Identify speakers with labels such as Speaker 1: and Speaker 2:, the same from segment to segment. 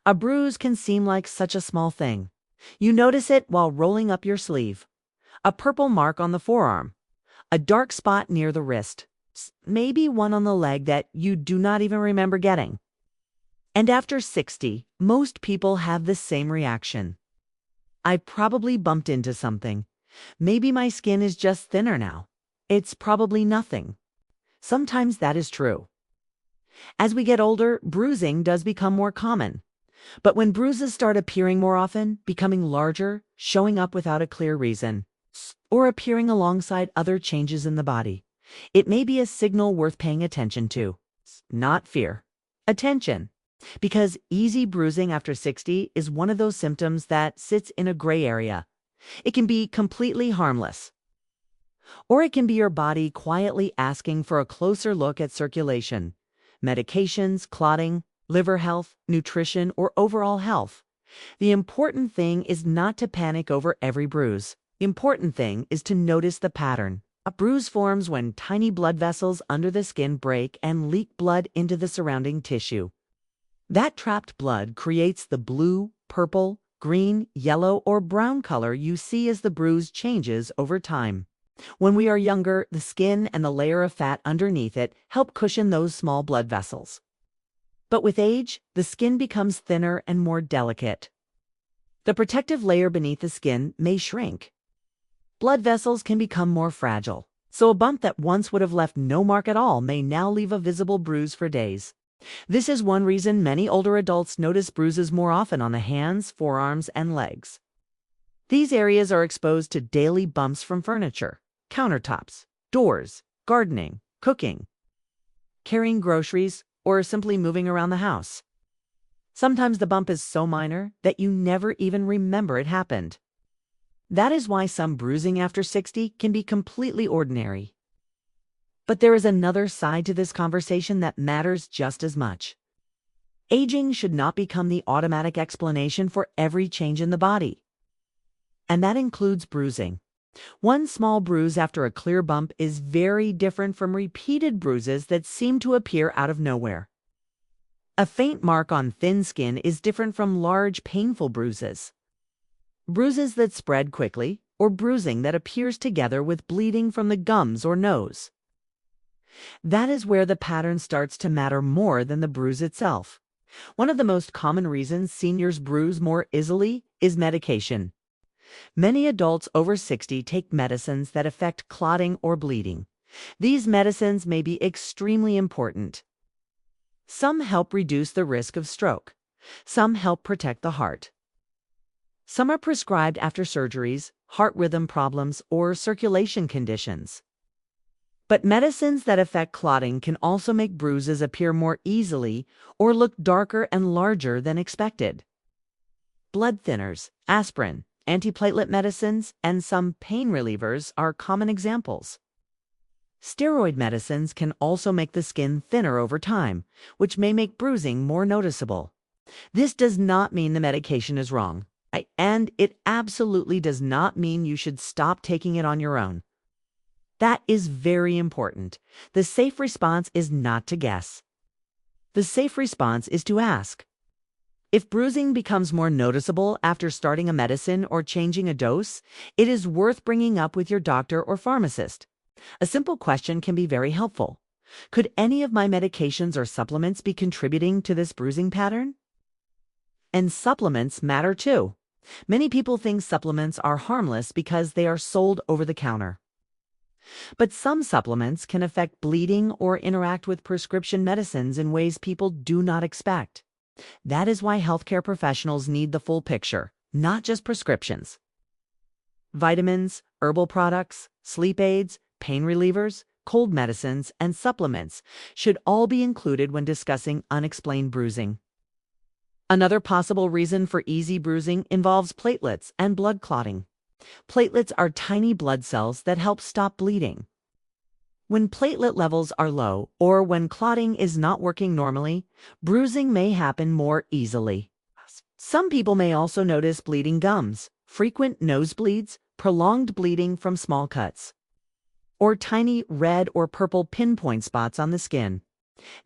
Speaker 1: A bruise can seem like such a small thing. You notice it while rolling up your sleeve. A purple mark on the forearm. A dark spot near the wrist. Maybe one on the leg that you do not even remember getting. And after 60, most people have the same reaction. I probably bumped into something. Maybe my skin is just thinner now. It's probably nothing. Sometimes that is true. As we get older, bruising does become more common. But when bruises start appearing more often, becoming larger, showing up without a clear reason, or appearing alongside other changes in the body, it may be a signal worth paying attention to. Not fear. Attention. Because easy bruising after 60 is one of those symptoms that sits in a gray area. It can be completely harmless. Or it can be your body quietly asking for a closer look at circulation, medications, clotting, liver health, nutrition, or overall health. The important thing is not to panic over every bruise. The important thing is to notice the pattern. A bruise forms when tiny blood vessels under the skin break and leak blood into the surrounding tissue. That trapped blood creates the blue, purple, green, yellow, or brown color you see as the bruise changes over time. When we are younger, the skin and the layer of fat underneath it help cushion those small blood vessels. But with age, the skin becomes thinner and more delicate. The protective layer beneath the skin may shrink. Blood vessels can become more fragile, so a bump that once would have left no mark at all may now leave a visible bruise for days. This is one reason many older adults notice bruises more often on the hands, forearms, and legs. These areas are exposed to daily bumps from furniture, countertops, doors, gardening, cooking, carrying groceries, or simply moving around the house. Sometimes the bump is so minor that you never even remember it happened. That is why some bruising after 60 can be completely ordinary. But there is another side to this conversation that matters just as much. Aging should not become the automatic explanation for every change in the body. And that includes bruising. One small bruise after a clear bump is very different from repeated bruises that seem to appear out of nowhere. A faint mark on thin skin is different from large, painful bruises. Bruises that spread quickly, or bruising that appears together with bleeding from the gums or nose. That is where the pattern starts to matter more than the bruise itself. One of the most common reasons seniors bruise more easily is medication. Many adults over 60 take medicines that affect clotting or bleeding. These medicines may be extremely important. Some help reduce the risk of stroke. Some help protect the heart. Some are prescribed after surgeries, heart rhythm problems, or circulation conditions. But medicines that affect clotting can also make bruises appear more easily or look darker and larger than expected. Blood thinners, aspirin, antiplatelet medicines, and some pain relievers are common examples. Steroid medicines can also make the skin thinner over time, which may make bruising more noticeable. This does not mean the medication is wrong, and it absolutely does not mean you should stop taking it on your own. That is very important. The safe response is not to guess. The safe response is to ask. If bruising becomes more noticeable after starting a medicine or changing a dose, it is worth bringing up with your doctor or pharmacist. A simple question can be very helpful. Could any of my medications or supplements be contributing to this bruising pattern? And supplements matter too. Many people think supplements are harmless because they are sold over the counter. But some supplements can affect bleeding or interact with prescription medicines in ways people do not expect. That is why healthcare professionals need the full picture, not just prescriptions. Vitamins, herbal products, sleep aids, pain relievers, cold medicines, and supplements should all be included when discussing unexplained bruising. Another possible reason for easy bruising involves platelets and blood clotting. Platelets are tiny blood cells that help stop bleeding. When platelet levels are low, or when clotting is not working normally, bruising may happen more easily. Some people may also notice bleeding gums, frequent nosebleeds, prolonged bleeding from small cuts, or tiny red or purple pinpoint spots on the skin.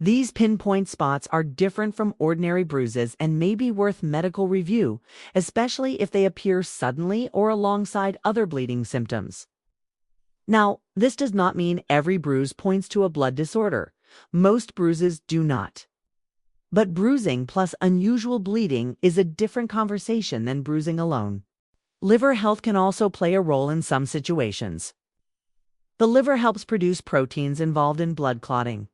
Speaker 1: These pinpoint spots are different from ordinary bruises and may be worth medical review, especially if they appear suddenly or alongside other bleeding symptoms. Now, this does not mean every bruise points to a blood disorder. Most bruises do not. But bruising plus unusual bleeding is a different conversation than bruising alone. Liver health can also play a role in some situations. The liver helps produce proteins involved in blood clotting.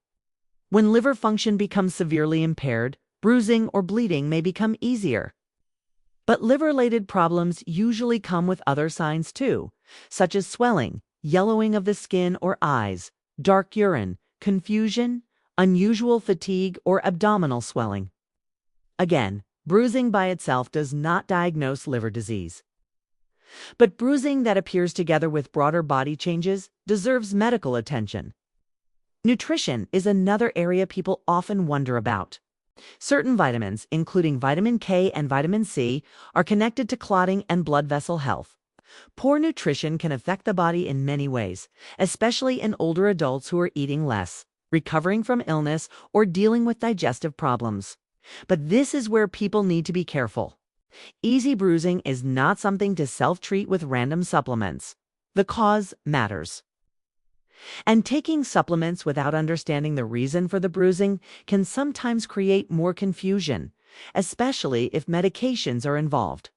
Speaker 1: When liver function becomes severely impaired, bruising or bleeding may become easier. But liver-related problems usually come with other signs too, such as swelling, yellowing of the skin or eyes, dark urine, confusion, unusual fatigue, or abdominal swelling. Again, bruising by itself does not diagnose liver disease. But bruising that appears together with broader body changes deserves medical attention. Nutrition is another area people often wonder about. Certain vitamins, including vitamin K and vitamin C, are connected to clotting and blood vessel health. Poor nutrition can affect the body in many ways, especially in older adults who are eating less, recovering from illness, or dealing with digestive problems. But this is where people need to be careful. Easy bruising is not something to self-treat with random supplements. The cause matters. And taking supplements without understanding the reason for the bruising can sometimes create more confusion, especially if medications are involved.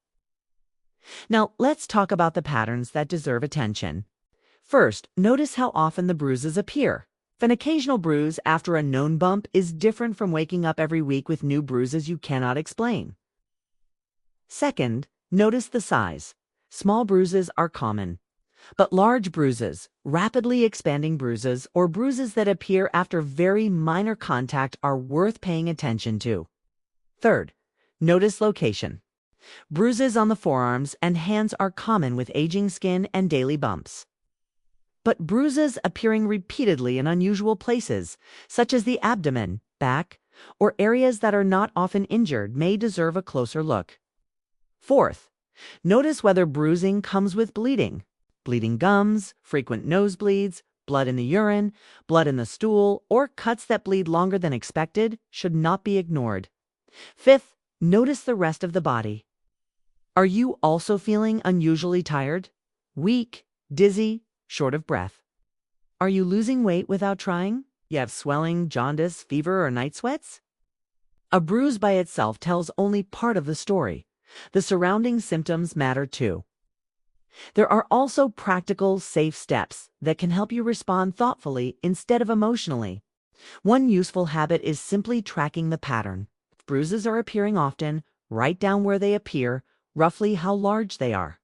Speaker 1: Now, let's talk about the patterns that deserve attention. First, notice how often the bruises appear. An occasional bruise after a known bump is different from waking up every week with new bruises you cannot explain. Second, notice the size. Small bruises are common. But large bruises, rapidly expanding bruises, or bruises that appear after very minor contact are worth paying attention to. Third, notice location. Bruises on the forearms and hands are common with aging skin and daily bumps. But bruises appearing repeatedly in unusual places, such as the abdomen, back, or areas that are not often injured, may deserve a closer look. Fourth, notice whether bruising comes with bleeding. Bleeding gums, frequent nosebleeds, blood in the urine, blood in the stool, or cuts that bleed longer than expected should not be ignored. Fifth, notice the rest of the body. Are you also feeling unusually tired, weak, dizzy, short of breath? Are you losing weight without trying? You have swelling, jaundice, fever, or night sweats? A bruise by itself tells only part of the story. The surrounding symptoms matter too. There are also practical, safe steps that can help you respond thoughtfully instead of emotionally. One useful habit is simply tracking the pattern. If bruises are appearing often, write down where they appear, roughly how large they are.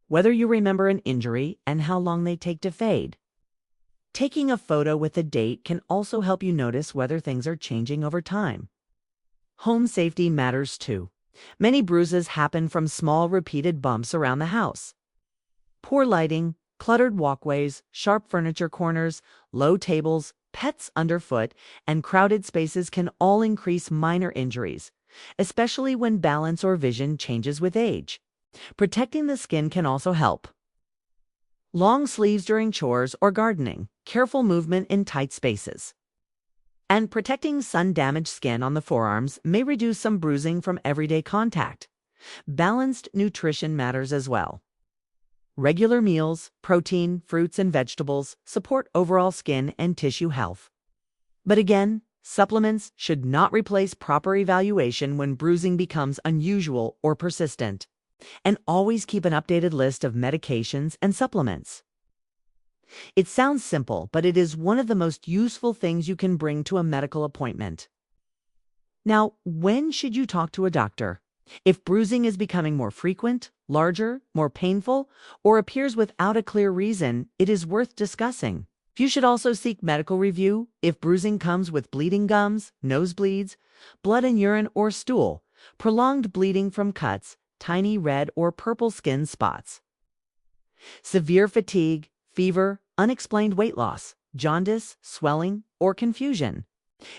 Speaker 1: Whether you remember an injury and how long they take to fade. Taking a photo with a date can also help you notice whether things are changing over time. Home safety matters too. Many bruises happen from small repeated bumps around the house. Poor lighting, cluttered walkways, sharp furniture corners, low tables, pets underfoot, and crowded spaces can all increase minor injuries, especially when balance or vision changes with age. Protecting the skin can also help. Long sleeves during chores or gardening, careful movement in tight spaces. And protecting sun-damaged skin on the forearms may reduce some bruising from everyday contact. Balanced nutrition matters as well. Regular meals, protein, fruits, and vegetables support overall skin and tissue health. But again, supplements should not replace proper evaluation when bruising becomes unusual or persistent. And always keep an updated list of medications and supplements. It sounds simple, but it is one of the most useful things you can bring to a medical appointment. Now, when should you talk to a doctor? If bruising is becoming more frequent, larger, more painful, or appears without a clear reason, it is worth discussing. You should also seek medical review if bruising comes with bleeding gums, nosebleeds, blood in urine or stool, prolonged bleeding from cuts, tiny red or purple skin spots, severe fatigue, fever, unexplained weight loss, jaundice, swelling, or confusion.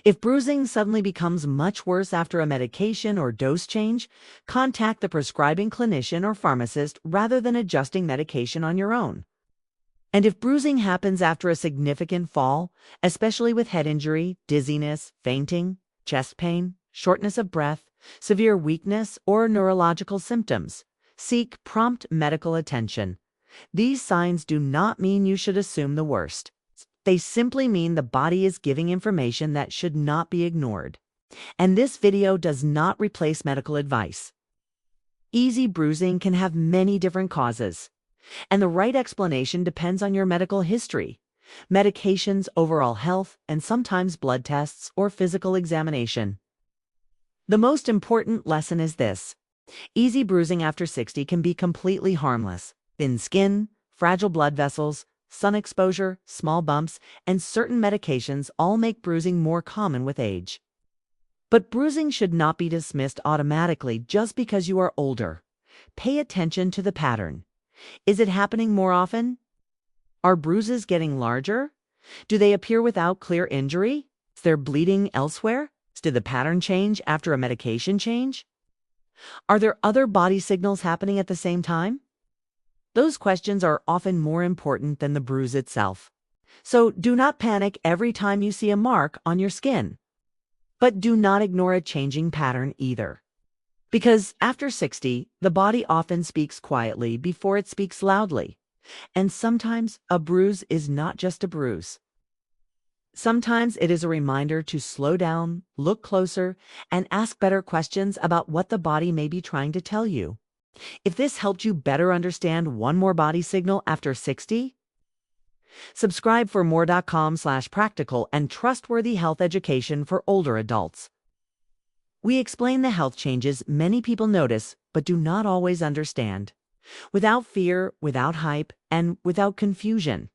Speaker 1: If bruising suddenly becomes much worse after a medication or dose change, contact the prescribing clinician or pharmacist rather than adjusting medication on your own. And if bruising happens after a significant fall, especially with head injury, dizziness, fainting, chest pain, shortness of breath, severe weakness, or neurological symptoms, seek prompt medical attention. These signs do not mean you should assume the worst. They simply mean the body is giving information that should not be ignored. And this video does not replace medical advice. Easy bruising can have many different causes, and the right explanation depends on your medical history, medications, overall health, and sometimes blood tests or physical examination. The most important lesson is this: easy bruising after 60 can be completely harmless. Thin skin, fragile blood vessels, sun exposure, small bumps, and certain medications all make bruising more common with age. But bruising should not be dismissed automatically just because you are older. Pay attention to the pattern. Is it happening more often? Are bruises getting larger? Do they appear without clear injury? Is there bleeding elsewhere? Did the pattern change after a medication change? Are there other body signals happening at the same time? Those questions are often more important than the bruise itself. So do not panic every time you see a mark on your skin. But do not ignore a changing pattern either. Because after 60, the body often speaks quietly before it speaks loudly. And sometimes a bruise is not just a bruise. Sometimes it is a reminder to slow down, look closer, and ask better questions about what the body may be trying to tell you. If this helped you better understand one more body signal after 60, subscribe for more.com/practical and trustworthy health education for older adults. We explain the health changes many people notice but do not always understand, without fear, without hype, and without confusion.